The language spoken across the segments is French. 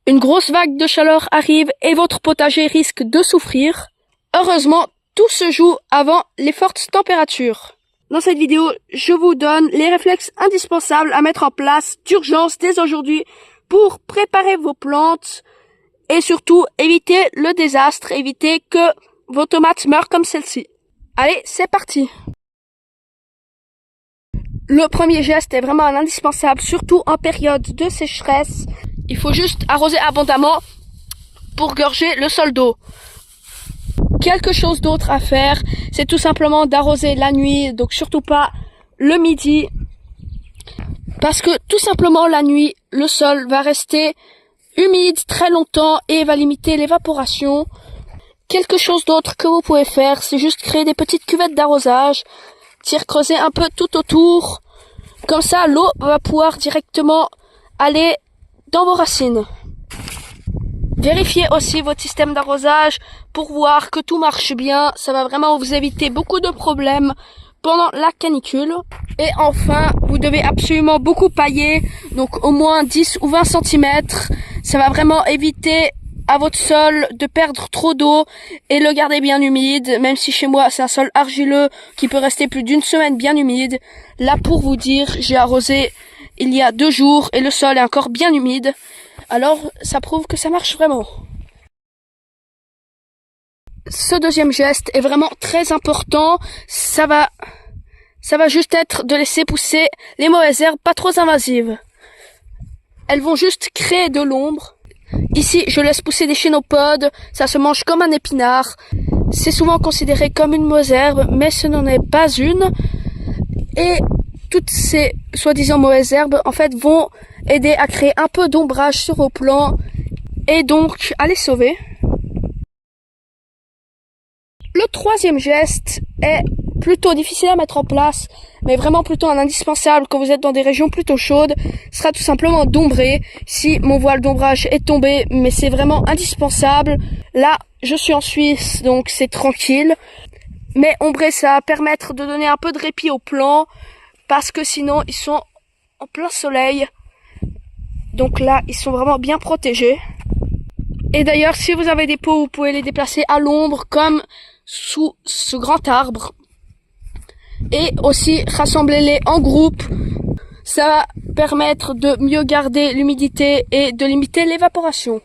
Une grosse vague de chaleur arrive et votre potager risque de souffrir. Heureusement, tout se joue avant les fortes températures. Dans cette vidéo, je vous donne les réflexes indispensables à mettre en place d'urgence dès aujourd'hui pour préparer vos plantes et surtout éviter le désastre, éviter que vos tomates meurent comme celle-ci. Allez, c'est parti! Le premier geste est vraiment un indispensable, surtout en période de sécheresse. Il faut juste arroser abondamment pour gorger le sol d'eau. Quelque chose d'autre à faire, c'est tout simplement d'arroser la nuit, donc surtout pas le midi. Parce que tout simplement la nuit, le sol va rester humide très longtemps et va limiter l'évaporation. Quelque chose d'autre que vous pouvez faire, c'est juste créer des petites cuvettes d'arrosage, creuser un peu tout autour. Comme ça, l'eau va pouvoir directement aller dans vos racines. Vérifiez aussi votre système d'arrosage pour voir que tout marche bien. Ça va vraiment vous éviter beaucoup de problèmes pendant la canicule. Et enfin, vous devez absolument beaucoup pailler, donc au moins 10 ou 20 cm. Ça va vraiment éviter à votre sol de perdre trop d'eau et le garder bien humide, même si chez moi c'est un sol argileux qui peut rester plus d'une semaine bien humide. Là, pour vous dire, j'ai arrosé il y a 2 jours et le sol est encore bien humide. Alors, ça prouve que ça marche vraiment. Ce deuxième geste est vraiment très important. Ça va juste être de laisser pousser les mauvaises herbes pas trop invasives. Elles vont juste créer de l'ombre. Ici, je laisse pousser des chénopodes. Ça se mange comme un épinard. C'est souvent considéré comme une mauvaise herbe, mais ce n'en est pas une. Et toutes ces soi-disant mauvaises herbes, en fait, vont aider à créer un peu d'ombrage sur vos plants et donc à les sauver. Le troisième geste est plutôt difficile à mettre en place, mais vraiment plutôt un indispensable quand vous êtes dans des régions plutôt chaudes, sera tout simplement d'ombrer. Si mon voile d'ombrage est tombé, mais c'est vraiment indispensable. Là, je suis en Suisse, donc c'est tranquille. Mais ombrer, ça va permettre de donner un peu de répit aux plants, parce que sinon, ils sont en plein soleil. Donc là, ils sont vraiment bien protégés. Et d'ailleurs, si vous avez des pots, vous pouvez les déplacer à l'ombre, comme sous ce grand arbre. Et aussi, rassemblez-les en groupe. Ça va permettre de mieux garder l'humidité et de limiter l'évaporation.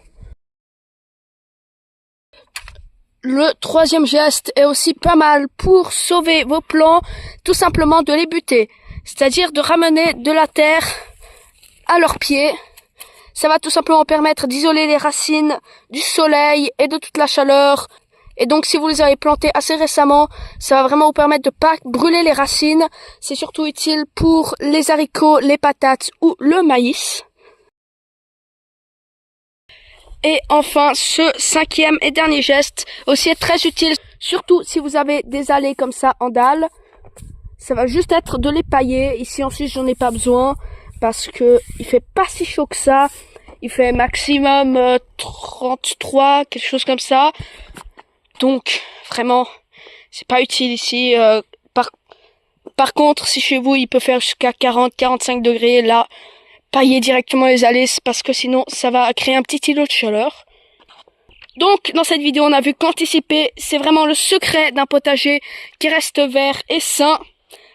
Le troisième geste est aussi pas mal pour sauver vos plants, tout simplement de les buter. C'est-à-dire de ramener de la terre à leurs pieds. Ça va tout simplement permettre d'isoler les racines du soleil et de toute la chaleur. Et donc, si vous les avez plantés assez récemment, ça va vraiment vous permettre de pas brûler les racines. C'est surtout utile pour les haricots, les patates ou le maïs. Et enfin, ce cinquième et dernier geste aussi est très utile, surtout si vous avez des allées comme ça en dalle. Ça va juste être de les pailler. Ici en Suisse, j'en ai pas besoin parce que il fait pas si chaud que ça. Il fait maximum 33, quelque chose comme ça. Donc, vraiment, c'est pas utile ici. Par contre, si chez vous, il peut faire jusqu'à 40-45 degrés, là, paillez directement les allées, parce que sinon, ça va créer un petit îlot de chaleur. Donc, dans cette vidéo, on a vu qu'anticiper, c'est vraiment le secret d'un potager qui reste vert et sain,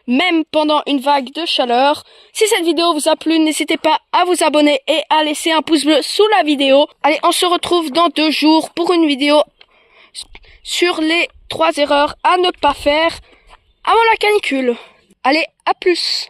même pendant une vague de chaleur. Si cette vidéo vous a plu, n'hésitez pas à vous abonner et à laisser un pouce bleu sous la vidéo. Allez, on se retrouve dans 2 jours pour une vidéo sur les 3 erreurs à ne pas faire avant la canicule. Allez, à plus!